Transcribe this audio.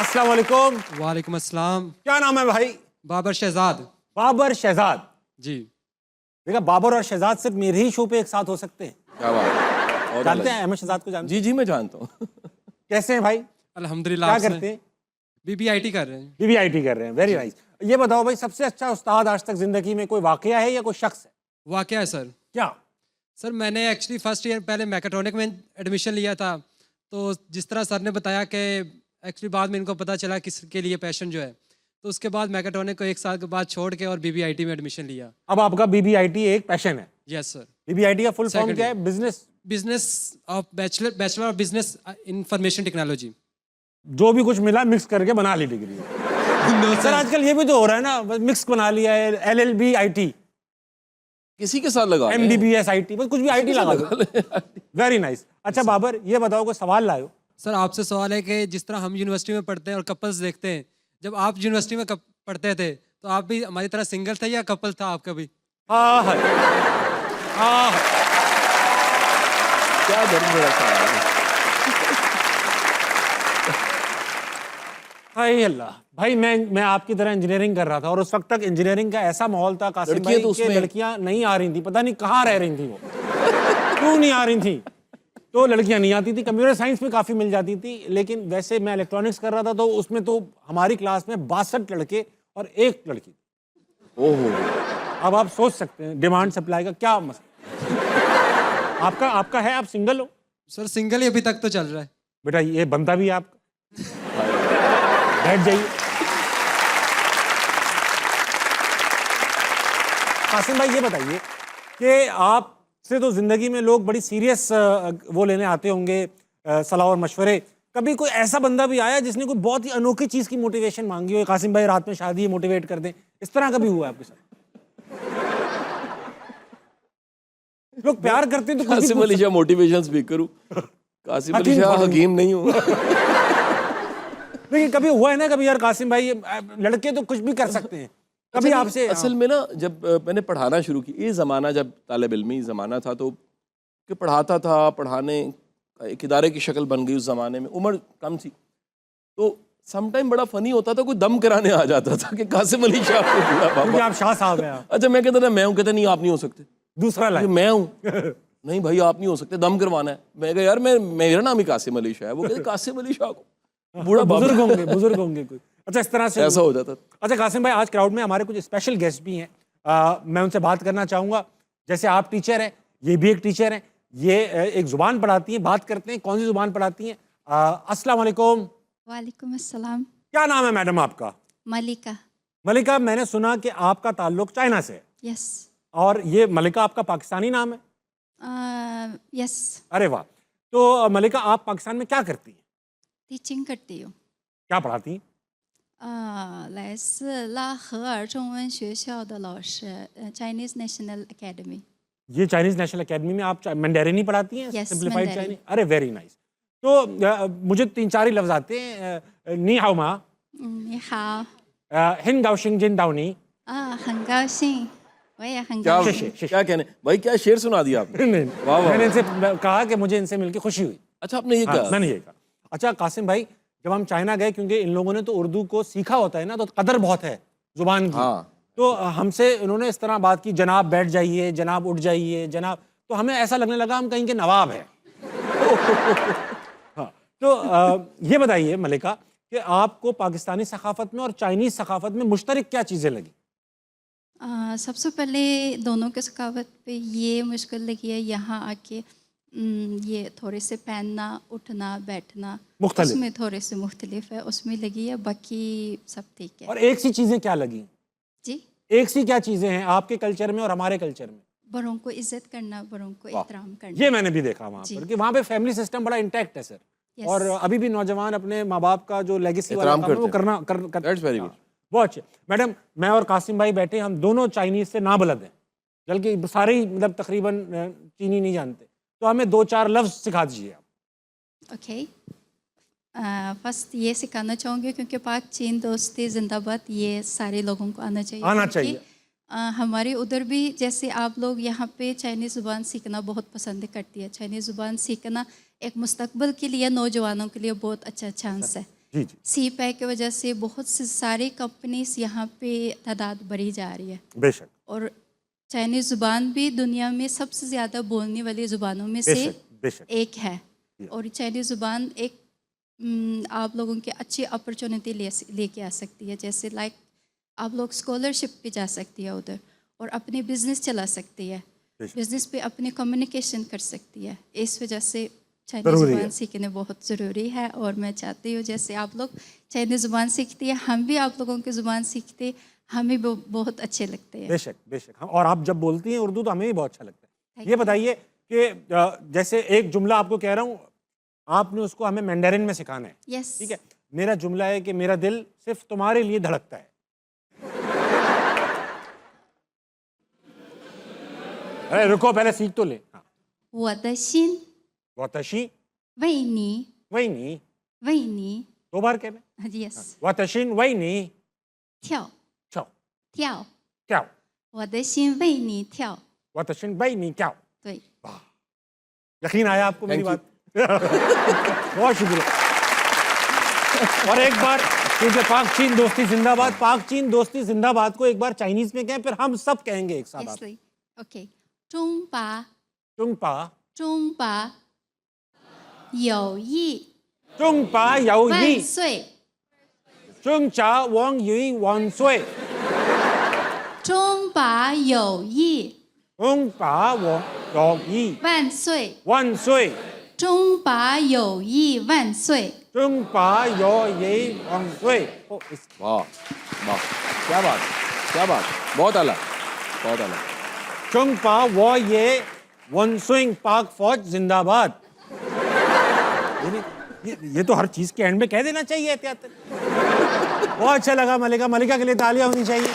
अस्सलाम वालेकुम। वालेकुम अस्सलाम। क्या नाम है भाई? बाबर शहजाद। बाबर शहजाद। जी। देखा, बाबर और शहजाद सिर्फ मेरे ही शो पे एक साथ हो सकते हैं। क्या बात है। बहुत जानते अलग। हैं अहमद शहजाद को? जानते जी जी मैं जानता हूँ। कैसे हैं भाई? अल्हम्दुलिल्लाह। क्या करते हैं? BBIT कर रहे हैं। बीबीआईटी कर रहे हैं। Very nice. ये बताओ भाई, सबसे अच्छा उस्ताद आज तक जिंदगी में कोई वाकया है या कोई शख्स है? वाकया है सर। क्या? सर मैंने एक्चुअली फर्स्ट ईयर पहले मैकेट्रॉनिक में एडमिशन लिया था, तो जिस तरह सर ने बताया कि एक्चुअली बाद में इनको पता चला किसके लिए पैशन जो है, तो उसके बाद मैकेट्रॉनिक को 1 साल के बाद छोड़ के और BBIT में एडमिशन लिया। अब आपका बीबीआईटी एक पैशन है? Yes sir. बीबीआईटी का फुल फॉर्म Second क्या है? Business? Business of bachelor of business information technology. जो भी कुछ मिला मिक्स करके बना ली डिग्री। सर आजकल ये भी तो हो रहा है ना, बस मिक्स बना लिया है। LLB IT, किसी के साथ लगा लें। MBBS IT, बस कुछ भी IT लगा लो। Very nice. अच्छा बाबर, ये बताओ कोई सवाल लाओ। सर आपसे सवाल है कि जिस तरह हम यूनिवर्सिटी में पढ़ते हैं और कपल्स देखते हैं, जब आप यूनिवर्सिटी में पढ़ते थे तो आप भी हमारी तरह सिंगल थे या कपल था आपका भी? हाँ है, हाँ है। क्या दर्द बड़ा सवाल है। हाय अल्लाह भाई, मैं आपकी तरह इंजीनियरिंग कर रहा था और उस वक्त तक इंजीनियरिंग का ऐसा माहौल था कासिम लड़कियां भाई तो कि उसमें- लड़कियां नहीं आ रही थी, पता नहीं कहाँ रह रही थी वो। क्यों नहीं आ रही थी? तो लड़कियां नहीं आती थी। कंप्यूटर साइंस में काफ़ी मिल जाती थी, लेकिन वैसे मैं इलेक्ट्रॉनिक्स कर रहा था तो उसमें तो हमारी क्लास में 62 लड़के और एक लड़की। ओहो। अब आप सोच सकते हैं डिमांड सप्लाई का क्या मसला। आपका है, आप सिंगल हो? सर सिंगल ही अभी तक तो चल रहा है। बेटा ये बनता भी है आपका, बैठ जाइए। कासिम भाई ये बताइए कि आपसे तो जिंदगी में लोग बड़ी सीरियस वो लेने आते होंगे, सलाह और मशवरे। कभी कोई ऐसा बंदा भी आया जिसने कोई बहुत ही अनोखी चीज की मोटिवेशन मांगी हो? कासिम भाई रात में शादी मोटिवेट कर दें, इस तरह कभी हुआ है आपके साथ? लोग प्यार करते हैं तो कुछ भी कासिम पूछ अली शाह मोटिवेशन स्पीकर हूँ। कासिम अली हकीम शाह थोड़ी। हकीम नहीं हूँ। लेकिन कभी हुआ है ना, कभी यार कासिम भाई लड़के तो कुछ भी कर सकते हैं, कभी आपसे? असल में ना जब मैंने पढ़ाना शुरू की, ये ज़माना जब तालिब इल्मी ज़माना था, तो कि पढ़ाता था, पढ़ाने एक इदारे की शक्ल बन गई। उस ज़माने में उम्र कम थी, तो समटाइम बड़ा फ़नी होता था, कोई दम कराने आ जाता था कि कासिम अली शाह को बूढ़ा क्योंकि बाबा। आप शाह साहब हैं। अच्छा मैं कहता था मैं हूँ, कहते नहीं आप नहीं हो सकते। दूसरा ये लाइन। मैं हूँ। नहीं भाई आप नहीं हो सकते, दम करवाना है। मैं कहा यार मेरा नाम ही कासिम अली शाह है। वो कहते कासिम अली शाह को बूढ़ा बाबा। बुजुर्ग होंगे कोई। अच्छा इस तरह से ऐसा हो जाता। अच्छा कासिम भाई, आज क्राउड में हमारे कुछ स्पेशल गेस्ट भी हैं, मैं उनसे बात करना चाहूँगा। जैसे आप टीचर हैं, ये भी एक टीचर हैं, ये एक ज़ुबान पढ़ाती हैं। बात करते हैं कौन सी ज़ुबान पढ़ाती हैं। अस्सलाम वालेकुम। वालेकुम अस्सलाम। क्या नाम है मैडम आपका? मलिका। मलिका, मैंने सुना कि आपका ताल्लुक चाइना से है, यस। और ये मलिका आपका पाकिस्तानी नाम है? यस। अरे वाह। तो मलिका आप पाकिस्तान में क्या करती हैं? टीचिंग करती हूँ। क्या पढ़ाती हैं? 来自拉合尔中文学校的老师，Chinese National Academy。 ये चाइनीज नेशनल एकेडमी में आप मैंडेरिन ही पढ़ाती हैं? Yes, simplified Mandarin। चाइनीज। अरे वेरी नाइस। तो मुझे 3-4 ही लफ्ज आते हैं। नी हाउ मा, 你好。 हिन गाओ शिंग जिन दाओनी। 很高兴，我也很 क्या 高兴。 शेर। क्या कहने भाई, क्या शेर सुना दिया आपने। वाह वाह। मैंने इनसे कहा कि मुझे इनसे मिलकर खुशी हुई। अच्छा आपने ये हाँ, क्या मैंने ये कहा। अच्छा कासिम भाई, जब हम चाइना गए, क्योंकि इन लोगों ने तो उर्दू को सीखा होता है ना, तो कदर बहुत है जुबान की। हाँ। तो हमसे उन्होंने इस तरह बात की, जनाब बैठ जाइए, जनाब उठ जाइए, जनाब। तो हमें ऐसा लगने लगा हम कहीं के नवाब हैं। हाँ, तो ये बताइए मलिका कि आपको पाकिस्तानी सकाफत में और चाइनीज सकाफत में मुश्तरक क्या चीज़ें लगी? सबसे पहले दोनों के सकावत पे ये मुश्किल लगी है यहाँ आके, ये थोड़े से पहनना, उठना, बैठना मुख्तलिफ। उसमें थोड़े से मुख्तलिफ है, उसमें लगी है। बाकी सब ठीक है। और एक सी चीज़ें क्या लगी? जी। एक सी क्या चीज़ें हैं आपके कल्चर में और हमारे कल्चर में? बड़ों को इज्जत करना, बड़ों को एहतराम करना। ये मैंने भी देखा वहाँ जी। पर कि वहाँ पे फैमिली सिस्टम बड़ा इंटैक्ट है सर। Yes। और अभी भी नौजवान अपने माँ बाप का जो लेगेसी वाला एहतराम काम है वो करते हैं। That's very good। बहुत अच्छे। मैडम, मैं और कासिम भाई बैठे, हम दोनों चाइनीज से ना बलद हैं, बल्कि सारे ही मतलब तकरीबन चीनी नहीं जानते, तो हमें 2-4 लफ्ज सिखा दीजिए आप। ओके। फर्स्ट ये सिखाना चाहूँगी क्योंकि पाक चीन दोस्ती जिंदाबाद, ये सारे लोगों को आना चाहिए। आना क्योंकि, चाहिए। हमारे उधर भी जैसे आप लोग यहाँ पे चाइनीज़ ज़ुबान सीखना बहुत पसंद करती है। चाइनीज़ ज़ुबान सीखना एक मुस्तकबिल के लिए, नौजवानों के लिए बहुत अच्छा चांस है। जी जी सी पैक की वजह से बहुत से सारी कंपनीज यहाँ पे तादाद बढ़ी जा रही है। बेशक और चाइनीज़ ज़ुबान भी दुनिया में सबसे ज़्यादा बोलने वाली ज़ुबानों में से बेशक बेशक एक है। और चाइनीज़ ज़ुबान एक आप लोगों की अच्छी अपॉर्चुनिटी लेके आ सकती है। जैसे लाइक आप लोग स्कॉलरशिप पे जा सकती है उधर, और अपने बिजनेस चला सकती है, बिजनेस पे अपने कम्युनिकेशन कर सकती है। इस वजह से चाइनीज़ ज़रूरी ज़ुबान है। सीखना बहुत ज़रूरी है। और मैं चाहती हूँ जैसे आप लोग चाइनीज़ ज़ुबान सीखती है, हम भी आप लोगों की ज़ुबान सीखते, हमें बहुत अच्छे लगते हैं। बेशक बेशक हाँ, और आप जब बोलती हैं उर्दू तो हमें भी बहुत अच्छा लगता है। Thank ये you. बताइए कि जैसे एक जुमला आपको कह रहा हूँ, आपने उसको हमें मैंडेरिन में सिखाना है, यस ठीक है? मेरा जुमला है कि मेरा दिल सिर्फ तुम्हारे लिए धड़कता है। अरे रुको, पहले सीख तो ले। हाँ, 我的心 वातशी 为你 वहीनी, 为你 दो बार कहना है। yes वातशिन वहीनी 跳 छो 跳 क्या 我的心为你跳 वातशिन वहीनी क्या। 对 यकीन आया आपको मेरी Thank बात? बहुत शुक्रिया। और एक बार, क्योंकि पाक चीन दोस्ती जिंदाबाद, पाक चीन दोस्ती जिंदाबाद को एक बार चाइनीज में कहें, फिर हम सब कहेंगे एक साथ। yes OK 中巴 चुंगपा 中巴友谊 चुंगपा याओ 万 यी 岁 चुंगचा वांग युई वान सुए 中巴友谊 चुंगपा वांग याओ यी 万岁 वान सुए 中巴友谊万岁 चुंगपा याओ यी वान सुए। वाह वाह, क्या बात, क्या बात, बहुत अलग, बहुत अलग। चुंगपा वो ये वन स्विंग पाक फौज जिंदाबाद। ये तो हर चीज के एंड में कह देना चाहिए एहतियात। बहुत अच्छा लगा मलिका, मलिका के लिए तालियां होनी चाहिए।